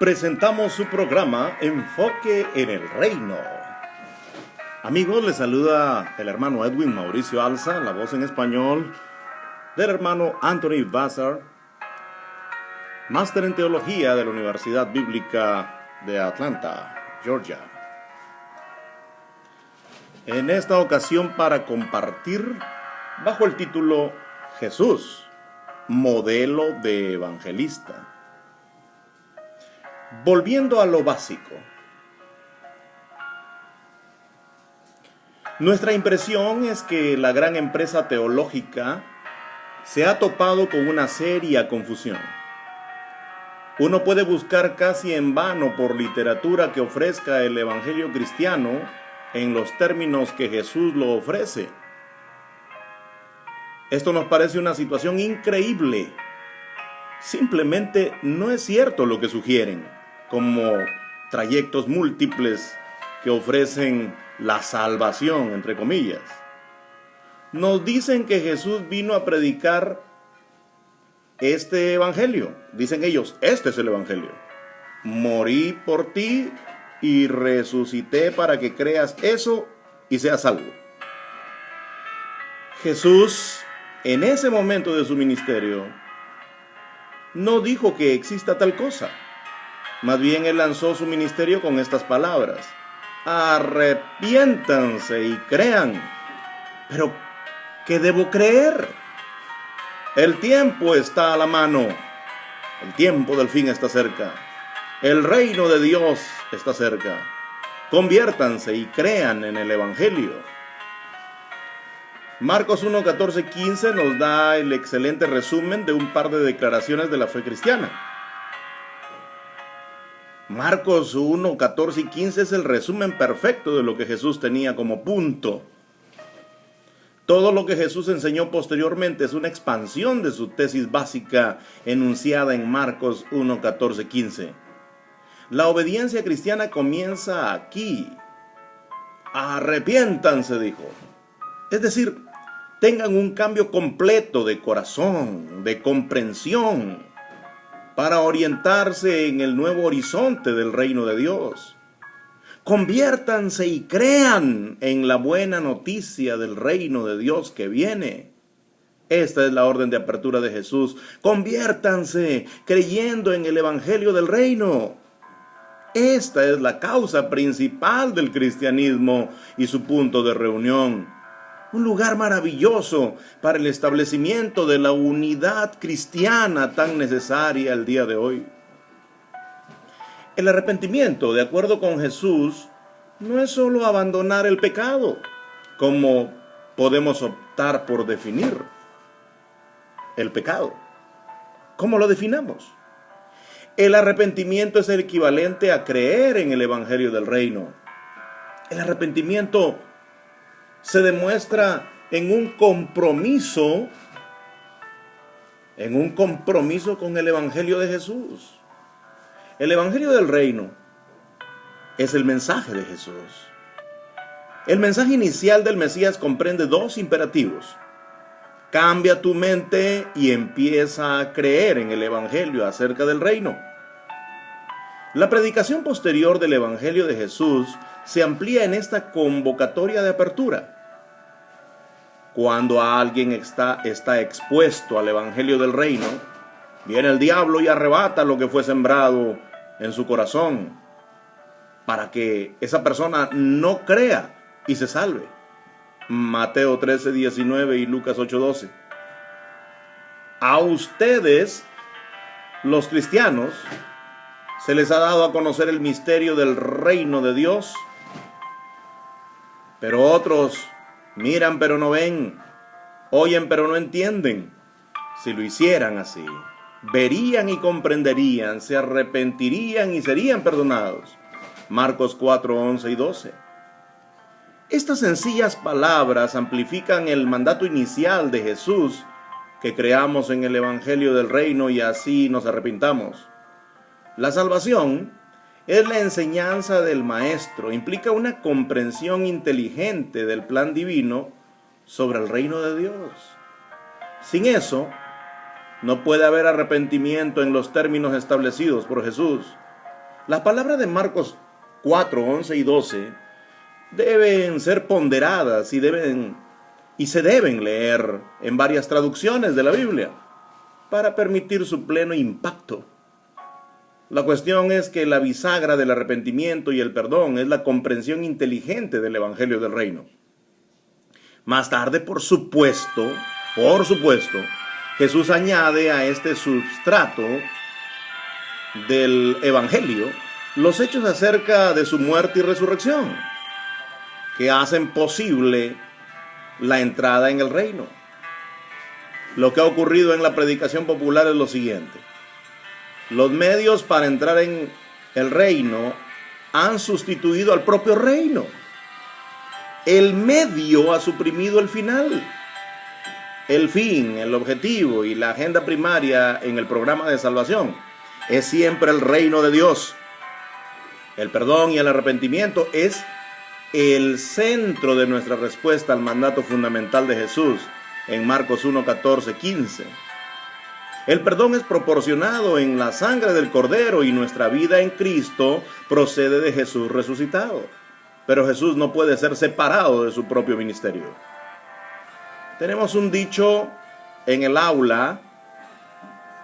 Presentamos su programa Enfoque en el Reino. Amigos, les saluda el hermano Edwin Mauricio Alza, la voz en español del hermano Anthony Bazar, máster en teología de la Universidad Bíblica de Atlanta, Georgia. En esta ocasión para compartir bajo el título Jesús, modelo de evangelista. Volviendo a lo básico. Nuestra impresión es que la gran empresa teológica se ha topado con una seria confusión. Uno puede buscar casi en vano por literatura que ofrezca el evangelio cristiano en los términos que Jesús lo ofrece. Esto nos parece una situación increíble. Simplemente no es cierto lo que sugieren, como trayectos múltiples que ofrecen la salvación, entre comillas. Nos dicen que Jesús vino a predicar este evangelio. Dicen ellos, este es el evangelio. Morí por ti y resucité para que creas eso y seas salvo. Jesús, en ese momento de su ministerio, no dijo que exista tal cosa. Más bien él lanzó su ministerio con estas palabras: arrepiéntanse y crean. Pero, ¿qué debo creer? El tiempo está a la mano. El tiempo del fin está cerca. El reino de Dios está cerca. Conviértanse y crean en el evangelio. Marcos 1, 14, 15 nos da el excelente resumen de un par de declaraciones de la fe cristiana. Marcos 1, 14 y 15 es el resumen perfecto de lo que Jesús tenía como punto. Todo lo que Jesús enseñó posteriormente es una expansión de su tesis básica enunciada en Marcos 1, 14, 15. La obediencia cristiana comienza aquí. Arrepiéntanse, dijo. Es decir, tengan un cambio completo de corazón, de comprensión, para orientarse en el nuevo horizonte del reino de Dios. Conviértanse y crean en la buena noticia del reino de Dios que viene. Esta es la orden de apertura de Jesús. Conviértanse creyendo en el evangelio del reino. Esta es la causa principal del cristianismo y su punto de reunión. Un lugar maravilloso para el establecimiento de la unidad cristiana tan necesaria el día de hoy. El arrepentimiento, de acuerdo con Jesús, no es solo abandonar el pecado, como podemos optar por definir el pecado. ¿Cómo lo definamos? El arrepentimiento es el equivalente a creer en el evangelio del reino. El arrepentimiento se demuestra en un compromiso con el evangelio de Jesús. El evangelio del reino es el mensaje de Jesús. El mensaje inicial del Mesías comprende dos imperativos: cambia tu mente y empieza a creer en el evangelio acerca del reino. La predicación posterior del evangelio de Jesús se amplía en esta convocatoria de apertura. Cuando alguien está expuesto al evangelio del reino, viene el diablo y arrebata lo que fue sembrado en su corazón, para que esa persona no crea y se salve. Mateo 13, 19 y Lucas 8, 12. A ustedes, los cristianos, se les ha dado a conocer el misterio del reino de Dios, pero otros miran pero no ven, oyen pero no entienden. Si lo hicieran así, verían y comprenderían, se arrepentirían y serían perdonados. Marcos 4, 11 y 12. Estas sencillas palabras amplifican el mandato inicial de Jesús, que creamos en el evangelio del reino y así nos arrepintamos. La salvación es la enseñanza del Maestro, implica una comprensión inteligente del plan divino sobre el reino de Dios. Sin eso, no puede haber arrepentimiento en los términos establecidos por Jesús. Las palabras de Marcos 4, 11 y 12 deben ser ponderadas y se deben leer en varias traducciones de la Biblia para permitir su pleno impacto. La cuestión es que la bisagra del arrepentimiento y el perdón es la comprensión inteligente del Evangelio del Reino. Más tarde, por supuesto, Jesús añade a este substrato del Evangelio los hechos acerca de su muerte y resurrección, que hacen posible la entrada en el reino. Lo que ha ocurrido en la predicación popular es lo siguiente. Los medios para entrar en el reino han sustituido al propio reino. El medio ha suprimido el final. El fin, el objetivo y la agenda primaria en el programa de salvación es siempre el reino de Dios. El perdón y el arrepentimiento es el centro de nuestra respuesta al mandato fundamental de Jesús en Marcos 1, 14, 15. El perdón es proporcionado en la sangre del Cordero y nuestra vida en Cristo procede de Jesús resucitado. Pero Jesús no puede ser separado de su propio ministerio. Tenemos un dicho en el aula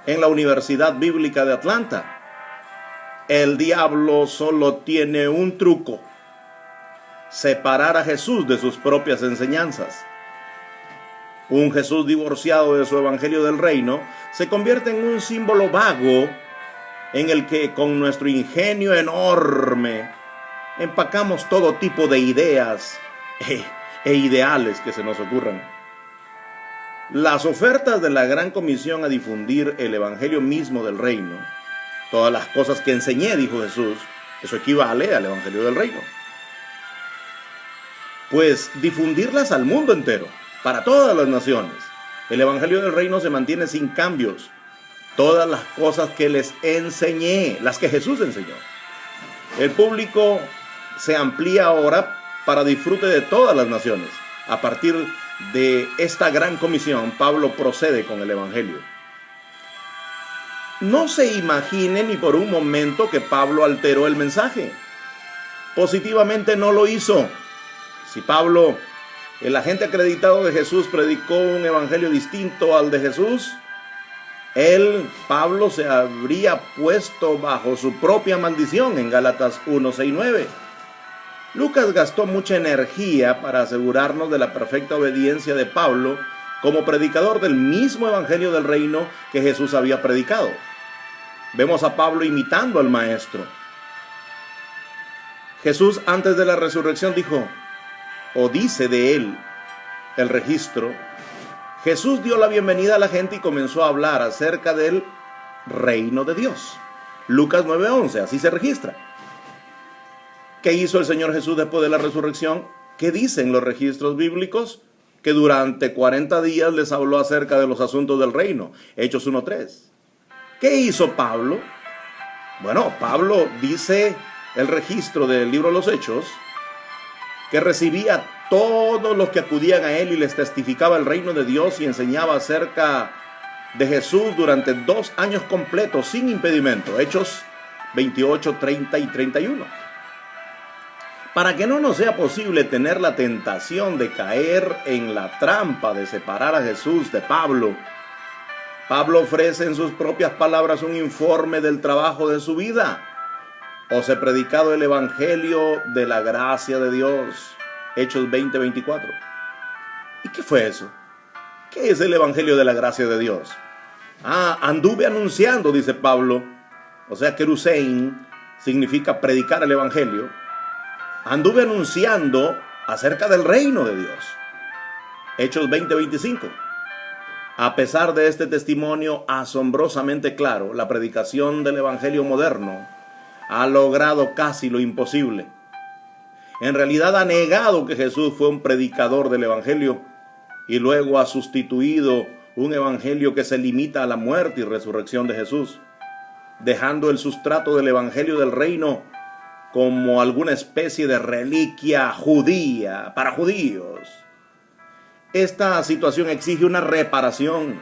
en la Universidad Bíblica de Atlanta. El diablo solo tiene un truco: separar a Jesús de sus propias enseñanzas. Un Jesús divorciado de su evangelio del reino se convierte en un símbolo vago en el que con nuestro ingenio enorme empacamos todo tipo de ideas e ideales que se nos ocurran. Las ofertas de la Gran Comisión a difundir el evangelio mismo del reino, todas las cosas que enseñé, dijo Jesús, eso equivale al evangelio del reino. Pues difundirlas al mundo entero, para todas las naciones. El evangelio del reino se mantiene sin cambios. Todas las cosas que les enseñé, las que Jesús enseñó. El público se amplía ahora para disfrute de todas las naciones. A partir de esta gran comisión, Pablo procede con el evangelio. No se imagine ni por un momento que Pablo alteró el mensaje. Positivamente no lo hizo. Si Pablo, el agente acreditado de Jesús, predicó un evangelio distinto al de Jesús, Pablo, se habría puesto bajo su propia maldición en Gálatas 1, 6, 9. Lucas gastó mucha energía para asegurarnos de la perfecta obediencia de Pablo como predicador del mismo evangelio del reino que Jesús había predicado. Vemos a Pablo imitando al maestro. Jesús, antes de la resurrección, dijo, o dice de él, el registro, Jesús dio la bienvenida a la gente y comenzó a hablar acerca del reino de Dios. Lucas 9:11, así se registra. ¿Qué hizo el Señor Jesús después de la resurrección? ¿Qué dicen los registros bíblicos? Que durante 40 días les habló acerca de los asuntos del reino. Hechos 1:3. ¿Qué hizo Pablo? Bueno, Pablo, dice el registro del libro de los Hechos, que recibía a todos los que acudían a él y les testificaba el reino de Dios y enseñaba acerca de Jesús durante 2 años completos sin impedimento. Hechos 28, 30 y 31. Para que no nos sea posible tener la tentación de caer en la trampa de separar a Jesús de Pablo, Pablo ofrece en sus propias palabras un informe del trabajo de su vida. Os he predicado el evangelio de la gracia de Dios. Hechos 20, 24. ¿Y qué fue eso? ¿Qué es el evangelio de la gracia de Dios? Anduve anunciando, dice Pablo. O sea, kerusein significa predicar el evangelio. Anduve anunciando acerca del reino de Dios. Hechos 20, 25. A pesar de este testimonio asombrosamente claro, la predicación del evangelio moderno ha logrado casi lo imposible. En realidad ha negado que Jesús fue un predicador del evangelio y luego ha sustituido un evangelio que se limita a la muerte y resurrección de Jesús, dejando el sustrato del evangelio del reino como alguna especie de reliquia judía para judíos. Esta situación exige una reparación.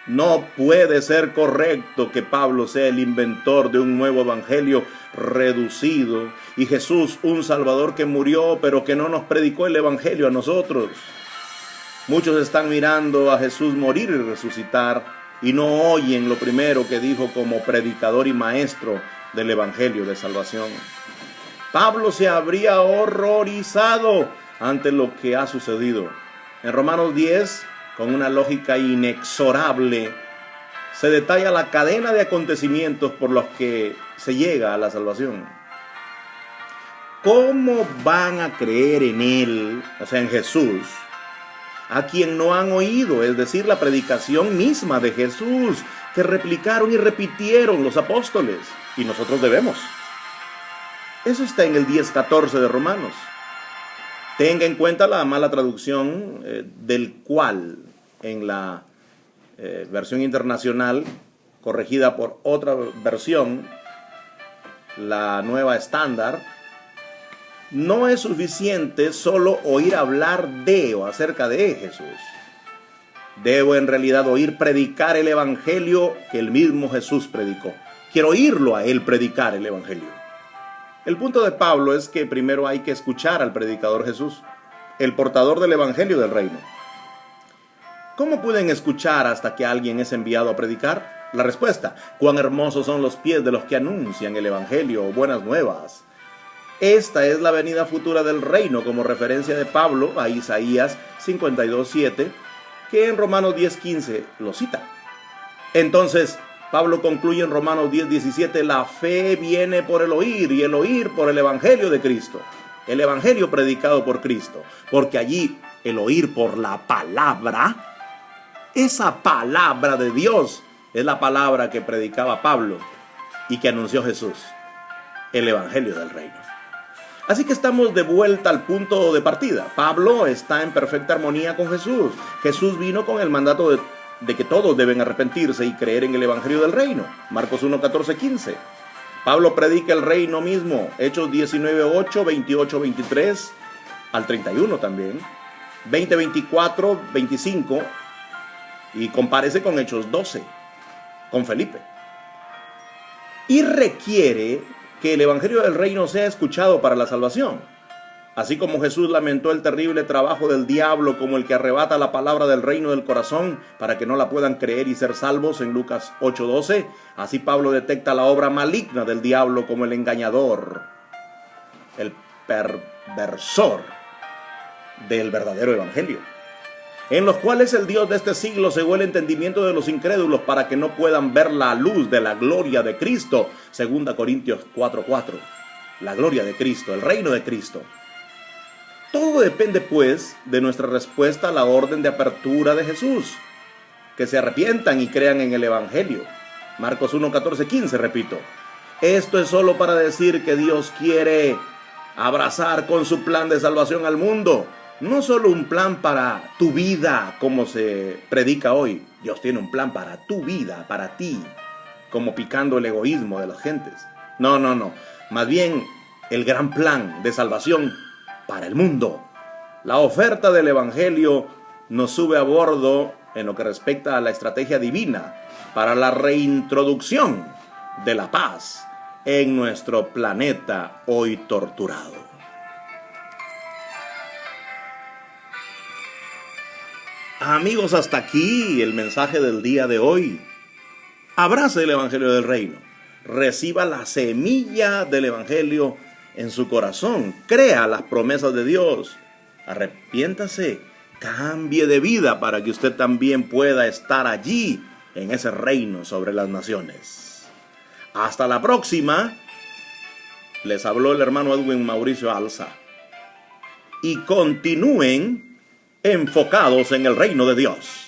No puede ser correcto que Pablo sea el inventor de un nuevo evangelio reducido y Jesús un Salvador que murió pero que no nos predicó el evangelio a nosotros. Muchos están mirando a Jesús morir y resucitar y no oyen lo primero que dijo como predicador y maestro del evangelio de salvación. Pablo se habría horrorizado ante lo que ha sucedido. En Romanos 10, con una lógica inexorable, se detalla la cadena de acontecimientos por los que se llega a la salvación. ¿Cómo van a creer en Él, o sea, en Jesús, a quien no han oído, es decir, la predicación misma de Jesús, que replicaron y repitieron los apóstoles? Y nosotros debemos. Eso está en el 10:14 de Romanos. Tenga en cuenta la mala traducción del cual en la versión internacional, corregida por otra versión, la nueva estándar. No es suficiente solo oír hablar de o acerca de Jesús. Debo en realidad oír predicar el evangelio que el mismo Jesús predicó. Quiero oírlo a él predicar el evangelio. El punto de Pablo es que primero hay que escuchar al predicador Jesús, el portador del evangelio del reino. ¿Cómo pueden escuchar hasta que alguien es enviado a predicar? La respuesta: cuán hermosos son los pies de los que anuncian el evangelio o buenas nuevas. Esta es la venida futura del reino, como referencia de Pablo a Isaías 52:7, que en Romanos 10:15 lo cita. Entonces, Pablo concluye en Romanos 10:17, la fe viene por el oír y el oír por el evangelio de Cristo. El evangelio predicado por Cristo, porque allí el oír por la palabra, esa palabra de Dios es la palabra que predicaba Pablo y que anunció Jesús, el evangelio del reino. Así que estamos de vuelta al punto de partida. Pablo está en perfecta armonía con Jesús. Jesús vino con el mandato de que todos deben arrepentirse y creer en el evangelio del reino. Marcos 1:14-15. Pablo predica el reino mismo. Hechos 19:8, 28-23 al 31 también. 20:24, 25. Y comparece con Hechos 12, con Felipe. Y requiere que el evangelio del reino sea escuchado para la salvación. Así como Jesús lamentó el terrible trabajo del diablo como el que arrebata la palabra del reino del corazón para que no la puedan creer y ser salvos en Lucas 8:12, así Pablo detecta la obra maligna del diablo como el engañador, el perversor del verdadero evangelio, en los cuales el Dios de este siglo cegó el entendimiento de los incrédulos para que no puedan ver la luz de la gloria de Cristo. 2 Corintios 4:4. La gloria de Cristo, el reino de Cristo. Todo depende, pues, de nuestra respuesta a la orden de apertura de Jesús. Que se arrepientan y crean en el evangelio. Marcos 1:14-15, repito. Esto es solo para decir que Dios quiere abrazar con su plan de salvación al mundo. No solo un plan para tu vida, como se predica hoy. Dios tiene un plan para tu vida, para ti, como picando el egoísmo de las gentes. No. Más bien, el gran plan de salvación para el mundo. La oferta del evangelio nos sube a bordo en lo que respecta a la estrategia divina para la reintroducción de la paz en nuestro planeta hoy torturado. Amigos, hasta aquí el mensaje del día de hoy. Abrace el evangelio del reino. Reciba la semilla del evangelio en su corazón. Crea las promesas de Dios. Arrepiéntase. Cambie de vida para que usted también pueda estar allí en ese reino sobre las naciones. Hasta la próxima. Les habló el hermano Edwin Mauricio Alza. Y continúen enfocados en el reino de Dios.